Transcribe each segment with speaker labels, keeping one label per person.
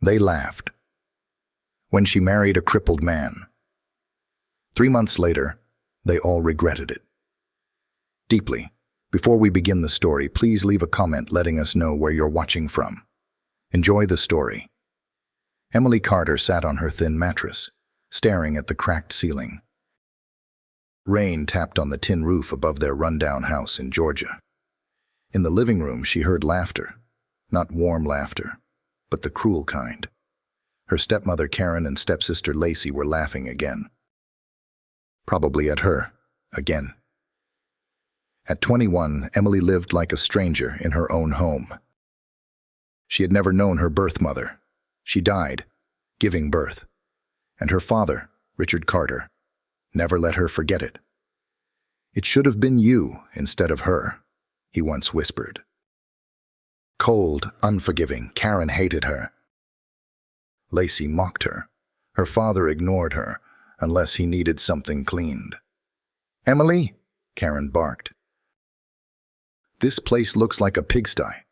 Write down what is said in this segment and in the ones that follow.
Speaker 1: They laughed. When she married a crippled man. 3 months later, they all regretted it. Deeply. Before we begin the story, please leave a comment letting us know where you're watching from. Enjoy the story. Emily Carter sat on her thin mattress, staring at the cracked ceiling. Rain tapped on the tin roof above their rundown house in Georgia. In the living room, she heard laughter. Not warm laughter, but the cruel kind. Her stepmother Karen and stepsister Lacey were laughing again. Probably at her, again. At 21, Emily lived like a stranger in her own home. She had never known her birth mother. She died, giving birth. And her father, Richard Carter, never let her forget it. "It should have been you instead of her," he once whispered. Cold, unforgiving, Karen hated her. Lacey mocked her. Her father ignored her, unless he needed something cleaned. "Emily," Karen barked. "This place looks like a pigsty."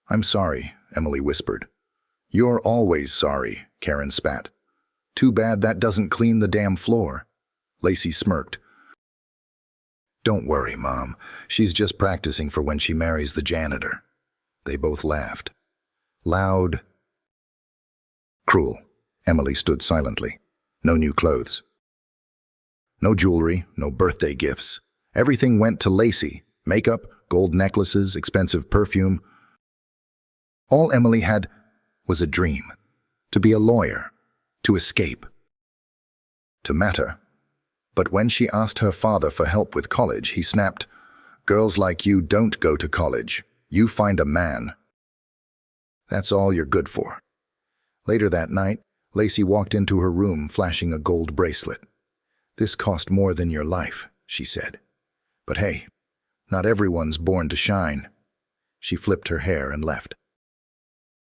Speaker 1: "I'm sorry," Emily whispered. "You're always sorry," Karen spat. "Too bad that doesn't clean the damn floor." Lacey smirked. "Don't worry, Mom. She's just practicing for when she marries the janitor." They both laughed. Loud. Cruel. Emily stood silently. No new clothes. No jewelry, no birthday gifts. Everything went to Lacey. Makeup, gold necklaces, expensive perfume. All Emily had was a dream. To be a lawyer. To escape. To matter. But when she asked her father for help with college, he snapped, "Girls like you don't go to college. You find a man. That's all you're good for." Later that night, Lacey walked into her room flashing a gold bracelet. "This cost more than your life," she said. "But hey, not everyone's born to shine." She flipped her hair and left.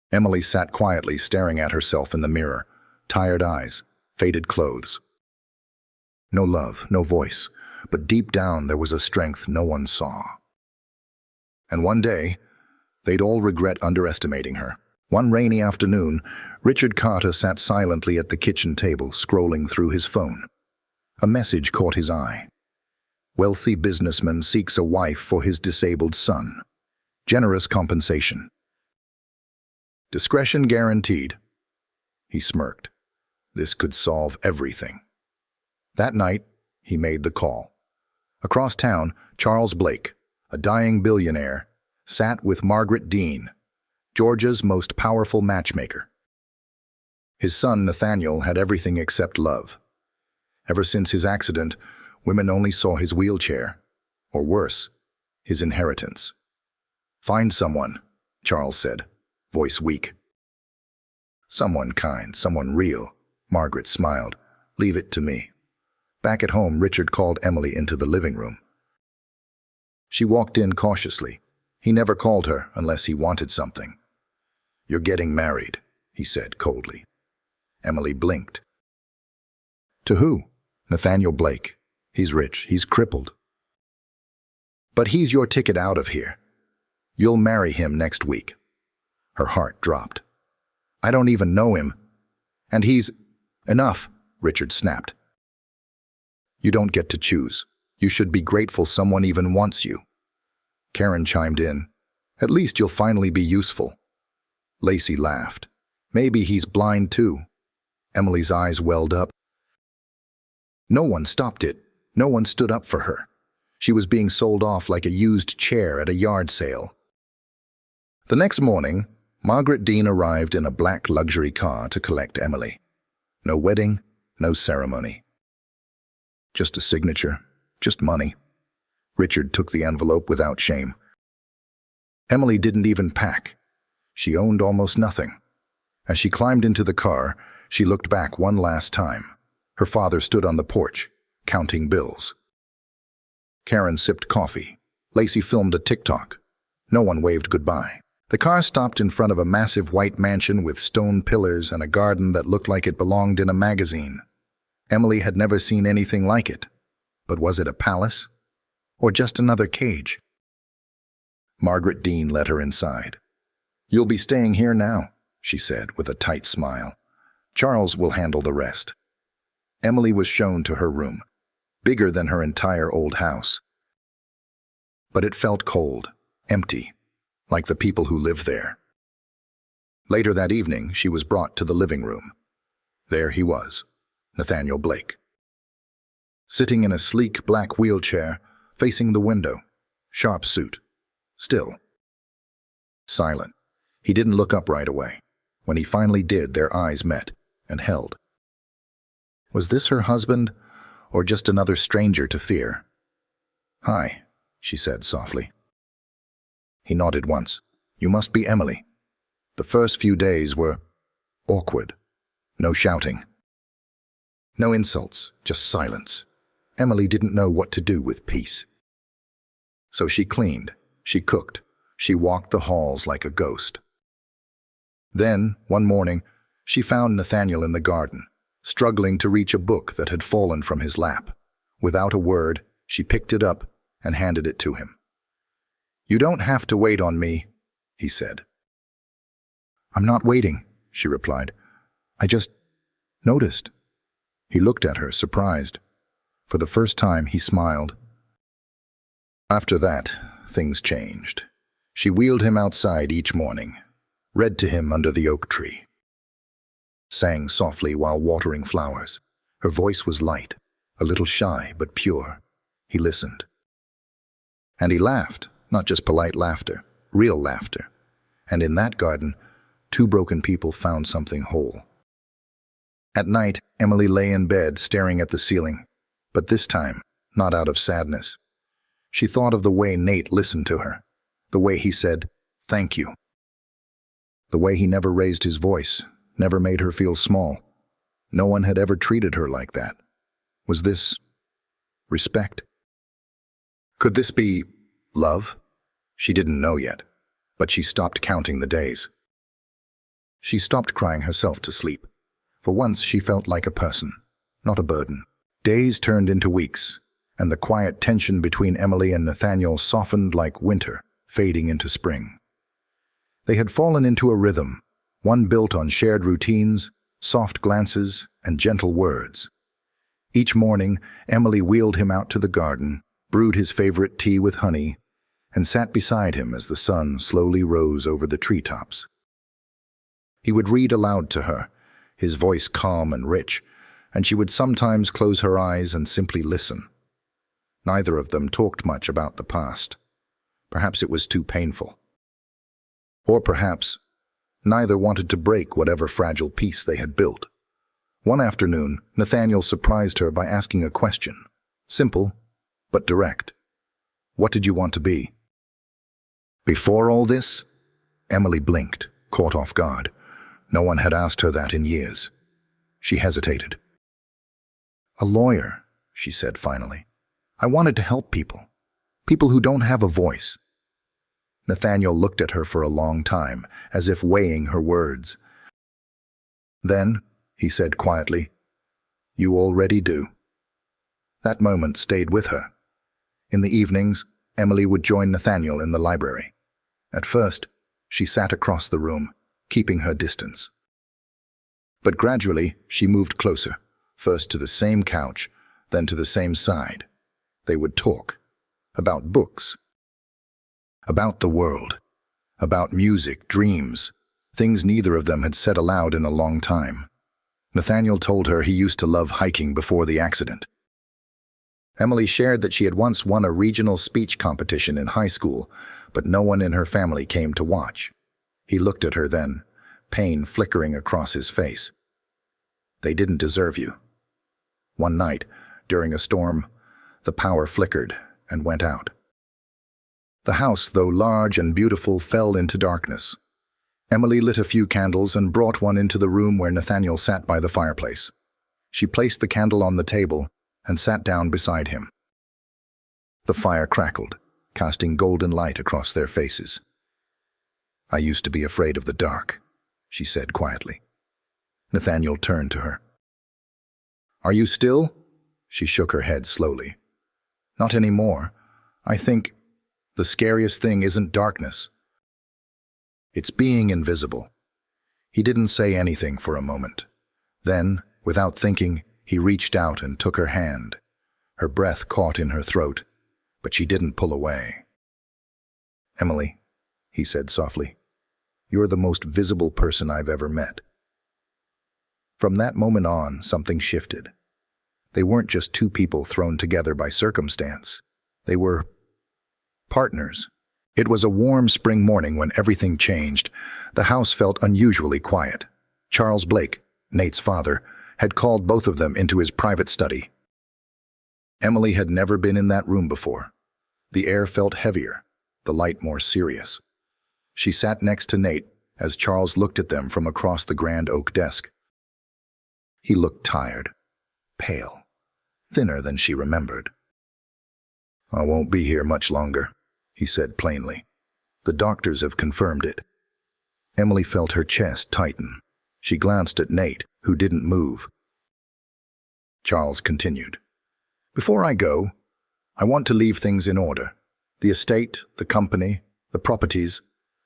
Speaker 1: Emily sat quietly staring at herself in the mirror, tired eyes, faded clothes. No love, no voice, but deep down there was a strength no one saw. And one day, they'd all regret underestimating her. One rainy afternoon, Richard Carter sat silently at the kitchen table, scrolling through his phone. A message caught his eye. "Wealthy businessman seeks a wife for his disabled son. Generous compensation. Discretion guaranteed." He smirked. This could solve everything. That night, he made the call. Across town, Charles Blake, a dying billionaire, sat with Margaret Dean, Georgia's most powerful matchmaker. His son, Nathaniel, had everything except love. Ever since his accident, women only saw his wheelchair, or worse, his inheritance. "Find someone," Charles said, voice weak. "Someone kind, someone real," Margaret smiled. "Leave it to me." Back at home, Richard called Emily into the living room. She walked in cautiously. He never called her unless he wanted something. "You're getting married," he said coldly. Emily blinked. "To who?" "Nathaniel Blake. He's rich. He's crippled." "But he's your ticket out of here. You'll marry him next week." Her heart dropped. "I don't even know him. And he's—" "Enough," Richard snapped. "You don't get to choose. You should be grateful someone even wants you." Karen chimed in. "At least you'll finally be useful." Lacey laughed. "Maybe he's blind too." Emily's eyes welled up. No one stopped it. No one stood up for her. She was being sold off like a used chair at a yard sale. The next morning, Margaret Dean arrived in a black luxury car to collect Emily. No wedding, no ceremony. Just a signature, just money. Richard took the envelope without shame. Emily didn't even pack. She owned almost nothing. As she climbed into the car, she looked back one last time. Her father stood on the porch, counting bills. Karen sipped coffee. Lacey filmed a TikTok. No one waved goodbye. The car stopped in front of a massive white mansion with stone pillars and a garden that looked like it belonged in a magazine. Emily had never seen anything like it. But was it a palace? Or just another cage? Margaret Dean led her inside. "You'll be staying here now," she said with a tight smile. "Charles will handle the rest." Emily was shown to her room, bigger than her entire old house. But it felt cold, empty, like the people who lived there. Later that evening, she was brought to the living room. There he was, Nathaniel Blake, sitting in a sleek black wheelchair, facing the window, sharp suit, still. Silent. He didn't look up right away. When he finally did, their eyes met and held. Was this her husband, or just another stranger to fear? "Hi," she said softly. He nodded once. "You must be Emily." The first few days were awkward. No shouting. No insults, just silence. Emily didn't know what to do with peace. So she cleaned, she cooked, she walked the halls like a ghost. Then, one morning, she found Nathaniel in the garden, struggling to reach a book that had fallen from his lap. Without a word, she picked it up and handed it to him. "You don't have to wait on me," he said. "I'm not waiting," she replied. "I just noticed." He looked at her, surprised. For the first time, he smiled. After that, things changed. She wheeled him outside each morning, read to him under the oak tree, sang softly while watering flowers. Her voice was light, a little shy but pure. He listened. And he laughed, not just polite laughter, real laughter. And in that garden, two broken people found something whole. At night, Emily lay in bed staring at the ceiling, but this time, not out of sadness. She thought of the way Nate listened to her, the way he said, "Thank you." The way he never raised his voice, never made her feel small. No one had ever treated her like that. Was this respect? Could this be love? She didn't know yet, but she stopped counting the days. She stopped crying herself to sleep. For once, she felt like a person, not a burden. Days turned into weeks, and the quiet tension between Emily and Nathaniel softened like winter, fading into spring. They had fallen into a rhythm, one built on shared routines, soft glances, and gentle words. Each morning, Emily wheeled him out to the garden, brewed his favorite tea with honey, and sat beside him as the sun slowly rose over the treetops. He would read aloud to her, his voice calm and rich, and she would sometimes close her eyes and simply listen. Neither of them talked much about the past. Perhaps it was too painful. Or perhaps neither wanted to break whatever fragile peace they had built. One afternoon, Nathaniel surprised her by asking a question. Simple, but direct. "What did you want to be?" Before all this, Emily blinked, caught off guard. No one had asked her that in years. She hesitated. "A lawyer," she said finally. "I wanted to help people who don't have a voice." Nathaniel looked at her for a long time, as if weighing her words. Then, he said quietly, "You already do." That moment stayed with her. In the evenings, Emily would join Nathaniel in the library. At first, she sat across the room, keeping her distance. But gradually, she moved closer, first to the same couch, then to the same side. They would talk about books, about the world, about music, dreams, things neither of them had said aloud in a long time. Nathaniel told her he used to love hiking before the accident. Emily shared that she had once won a regional speech competition in high school, but no one in her family came to watch. He looked at her then, pain flickering across his face. "They didn't deserve you." One night, during a storm, the power flickered and went out. The house, though large and beautiful, fell into darkness. Emily lit a few candles and brought one into the room where Nathaniel sat by the fireplace. She placed the candle on the table and sat down beside him. The fire crackled, casting golden light across their faces. "I used to be afraid of the dark," she said quietly. Nathaniel turned to her. "Are you still?" She shook her head slowly. "Not anymore. I think the scariest thing isn't darkness. It's being invisible. He didn't say anything for a moment. Then, without thinking, he reached out and took her hand. Her breath caught in her throat, but she didn't pull away. "Emily," he said softly, "you're the most visible person I've ever met." From that moment on, something shifted. They weren't just two people thrown together by circumstance. They were partners. It was a warm spring morning when everything changed. The house felt unusually quiet. Charles Blake, Nate's father, had called both of them into his private study. Emily had never been in that room before. The air felt heavier, the light more serious. She sat next to Nate as Charles looked at them from across the grand oak desk. He looked tired, pale, thinner than she remembered. "I won't be here much longer," he said plainly. "The doctors have confirmed it." Emily felt her chest tighten. She glanced at Nate, who didn't move. Charles continued, "Before I go, I want to leave things in order. The estate, the company, the properties,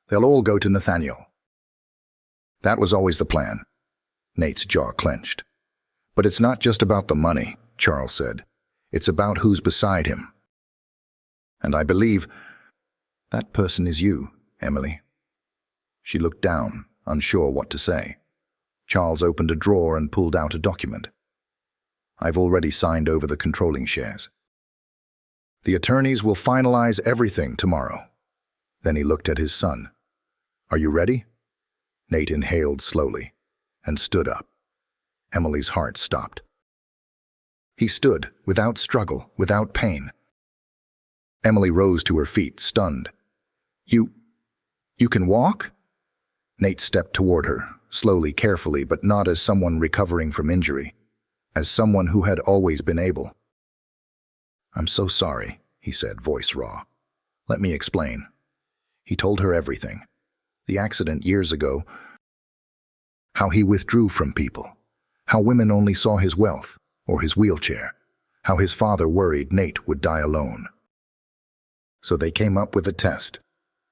Speaker 1: they'll all go to Nathaniel." "That was always the plan." Nate's jaw clenched. "But it's not just about the money," Charles said. "It's about who's beside him. And I believe that person is you, Emily." She looked down, unsure what to say. Charles opened a drawer and pulled out a document. "I've already signed over the controlling shares. The attorneys will finalize everything tomorrow." Then he looked at his son. "Are you ready?" Nate inhaled slowly and stood up. Emily's heart stopped. He stood, without struggle, without pain. Emily rose to her feet, stunned. You can walk?" Nate stepped toward her, slowly, carefully, but not as someone recovering from injury, as someone who had always been able. "I'm so sorry," he said, voice raw. "Let me explain." He told her everything. The accident years ago, how he withdrew from people, how women only saw his wealth or his wheelchair, how his father worried Nate would die alone. So they came up with a test.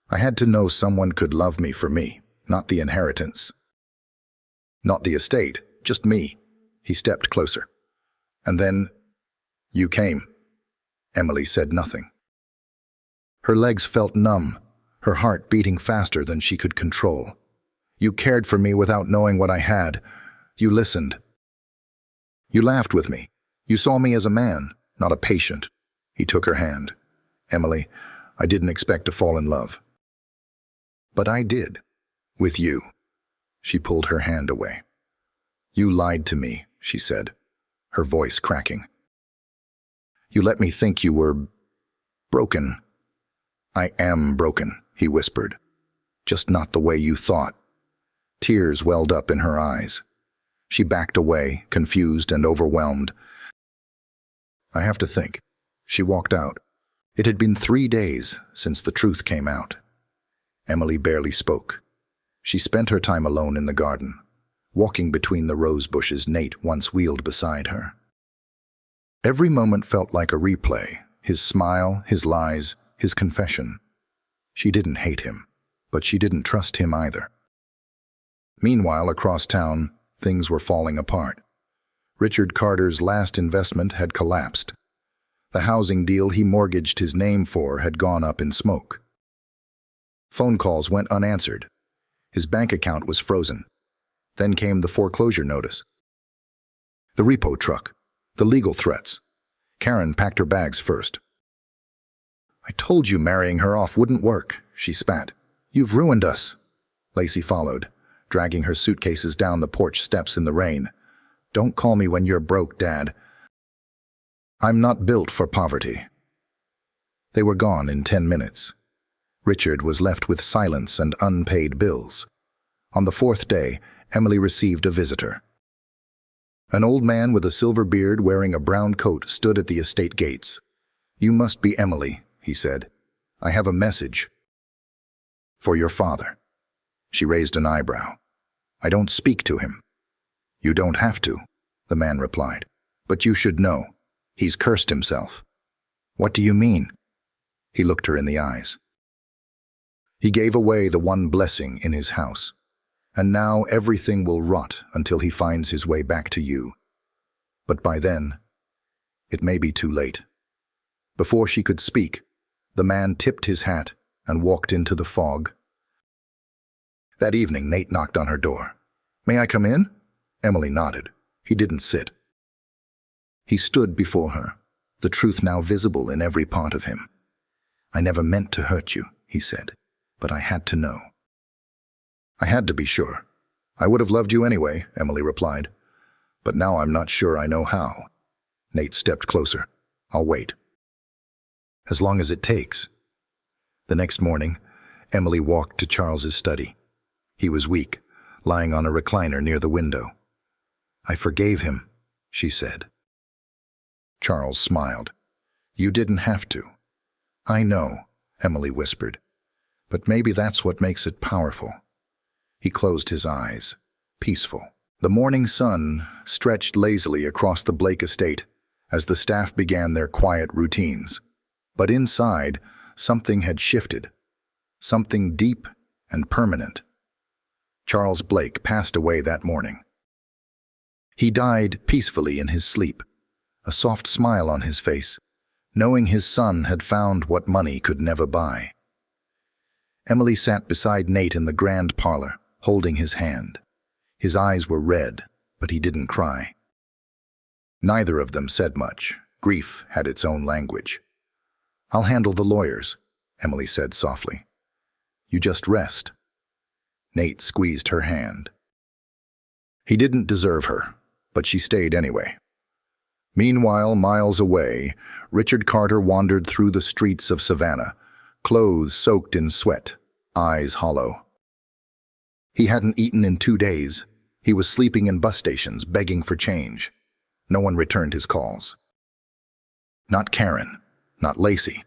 Speaker 1: I had to know someone could love me for me, not the inheritance. Not the estate, just me. He stepped closer. "And then you came." Emily said nothing. Her legs felt numb, her heart beating faster than she could control. "You cared for me without knowing what I had. You listened. You laughed with me. You saw me as a man, not a patient." He took her hand. "Emily, I didn't expect to fall in love. But I did. With you." She pulled her hand away. "You lied to me," she said, her voice cracking. "You let me think you were broken." "I am broken," he whispered. "Just not the way you thought." Tears welled up in her eyes. She backed away, confused and overwhelmed. "I have to think." She walked out. It had been 3 days since the truth came out. Emily barely spoke. She spent her time alone in the garden, walking between the rose bushes Nate once wheeled beside her. Every moment felt like a replay, his smile, his lies, his confession. She didn't hate him, but she didn't trust him either. Meanwhile, across town, things were falling apart. Richard Carter's last investment had collapsed. The housing deal he mortgaged his name for had gone up in smoke. Phone calls went unanswered. His bank account was frozen. Then came the foreclosure notice. The repo truck. The legal threats. Karen packed her bags first. "I told you marrying her off wouldn't work," she spat. "You've ruined us." Lacey followed, dragging her suitcases down the porch steps in the rain. "Don't call me when you're broke, Dad. I'm not built for poverty." They were gone in 10 minutes. Richard was left with silence and unpaid bills. On the 4th day, Emily received a visitor. An old man with a silver beard wearing a brown coat stood at the estate gates. "You must be Emily," he said. "I have a message for your father." She raised an eyebrow. "I don't speak to him." "You don't have to," the man replied. "But you should know. He's cursed himself." "What do you mean?" He looked her in the eyes. "He gave away the one blessing in his house. And now everything will rot until he finds his way back to you. But by then, it may be too late. Before she could speak, the man tipped his hat and walked into the fog. That evening, Nate knocked on her door. "May I come in?" Emily nodded. He didn't sit. He stood before her, the truth now visible in every part of him. "I never meant to hurt you," he said, "but I had to know." "I had to be sure. I would have loved you anyway," Emily replied. "But now I'm not sure I know how." Nate stepped closer. "I'll wait. As long as it takes." The next morning, Emily walked to Charles's study. He was weak, lying on a recliner near the window. "I forgave him," she said. Charles smiled. "You didn't have to." "I know," Emily whispered. "But maybe that's what makes it powerful." He closed his eyes, peaceful. The morning sun stretched lazily across the Blake estate as the staff began their quiet routines. But inside, something had shifted. Something deep and permanent. Charles Blake passed away that morning. He died peacefully in his sleep, a soft smile on his face, knowing his son had found what money could never buy. Emily sat beside Nate in the grand parlor, holding his hand. His eyes were red, but he didn't cry. Neither of them said much. Grief had its own language. "I'll handle the lawyers," Emily said softly. "You just rest." Nate squeezed her hand. He didn't deserve her, but she stayed anyway. Meanwhile, miles away, Richard Carter wandered through the streets of Savannah, clothes soaked in sweat, eyes hollow. He hadn't eaten in 2 days. He was sleeping in bus stations, begging for change. No one returned his calls. Not Karen, not Lacey.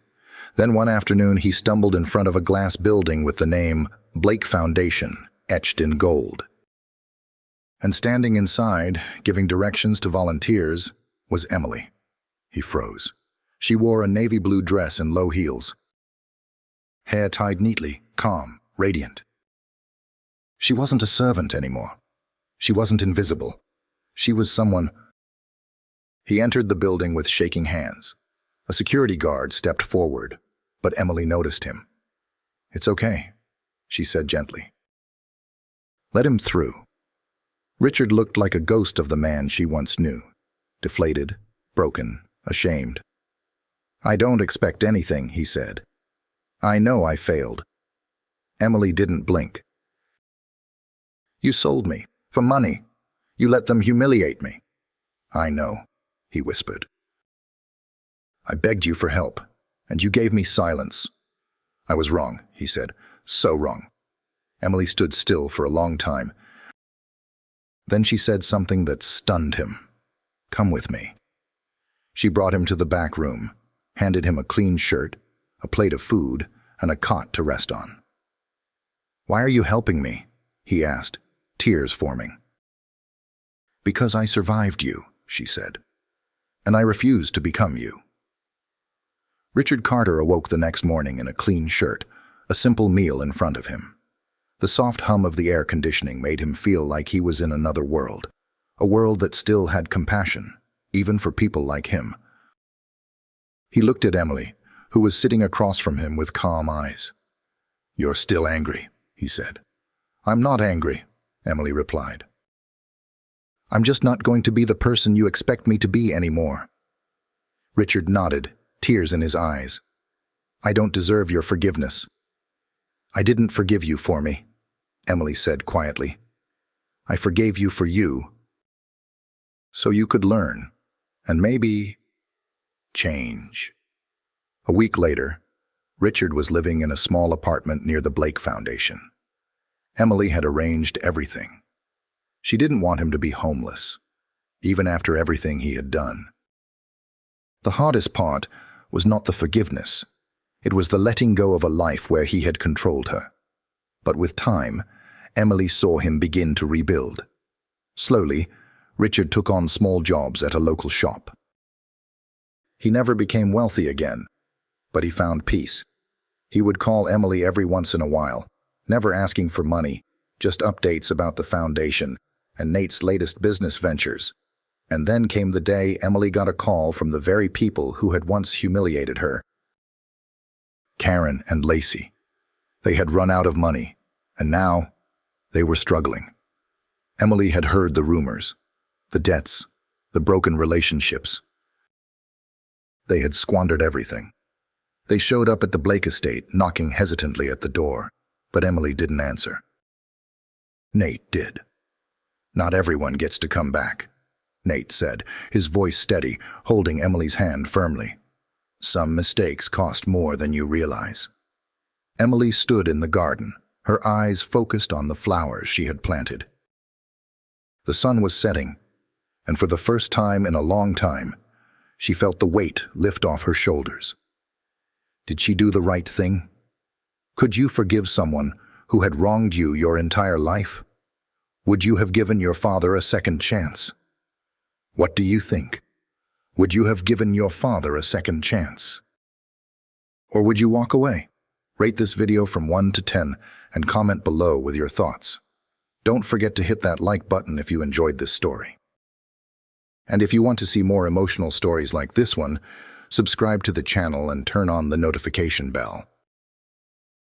Speaker 1: Then one afternoon he stumbled in front of a glass building with the name Blake Foundation etched in gold. And standing inside, giving directions to volunteers, was Emily. He froze. She wore a navy blue dress and low heels. Hair tied neatly, calm, radiant. She wasn't a servant anymore. She wasn't invisible. She was someone. He entered the building with shaking hands. A security guard stepped forward, but Emily noticed him. "It's okay," she said gently. "Let him through." Richard looked like a ghost of the man she once knew. Deflated, broken, ashamed. "I don't expect anything," he said. "I know I failed." Emily didn't blink. "You sold me, for money. You let them humiliate me." "I know," he whispered. "I begged you for help, and you gave me silence." "I was wrong," he said. "So wrong." Emily stood still for a long time. Then she said something that stunned him. "Come with me." She brought him to the back room, handed him a clean shirt, a plate of food, and a cot to rest on. "Why are you helping me?" he asked, tears forming. "Because I survived you," she said. "And I refuse to become you." Richard Carter awoke the next morning in a clean shirt, a simple meal in front of him. The soft hum of the air conditioning made him feel like he was in another world, a world that still had compassion, even for people like him. He looked at Emily, who was sitting across from him with calm eyes. "You're still angry," he said. "I'm not angry," Emily replied. "I'm just not going to be the person you expect me to be anymore." Richard nodded, tears in his eyes. "I don't deserve your forgiveness." "I didn't forgive you for me," Emily said quietly. "I forgave you for you. So you could learn, and maybe change." A week later, Richard was living in a small apartment near the Blake Foundation. Emily had arranged everything. She didn't want him to be homeless, even after everything he had done. The hardest part was not the forgiveness. It was the letting go of a life where he had controlled her. But with time, Emily saw him begin to rebuild. Slowly, Richard took on small jobs at a local shop. He never became wealthy again, but he found peace. He would call Emily every once in a while, never asking for money, just updates about the foundation and Nate's latest business ventures. And then came the day Emily got a call from the very people who had once humiliated her. Karen and Lacey. They had run out of money, and now they were struggling. Emily had heard the rumors, the debts, the broken relationships. They had squandered everything. They showed up at the Blake estate, knocking hesitantly at the door, but Emily didn't answer. Nate did. "Not everyone gets to come back," Nate said, his voice steady, holding Emily's hand firmly. "Some mistakes cost more than you realize." Emily stood in the garden, her eyes focused on the flowers she had planted. The sun was setting, and for the first time in a long time, she felt the weight lift off her shoulders. Did she do the right thing? Could you forgive someone who had wronged you your entire life? Would you have given your father a second chance? What do you think? Would you have given your father a second chance? Or would you walk away? Rate this video from 1 to 10 and comment below with your thoughts. Don't forget to hit that like button if you enjoyed this story. And if you want to see more emotional stories like this one, subscribe to the channel and turn on the notification bell.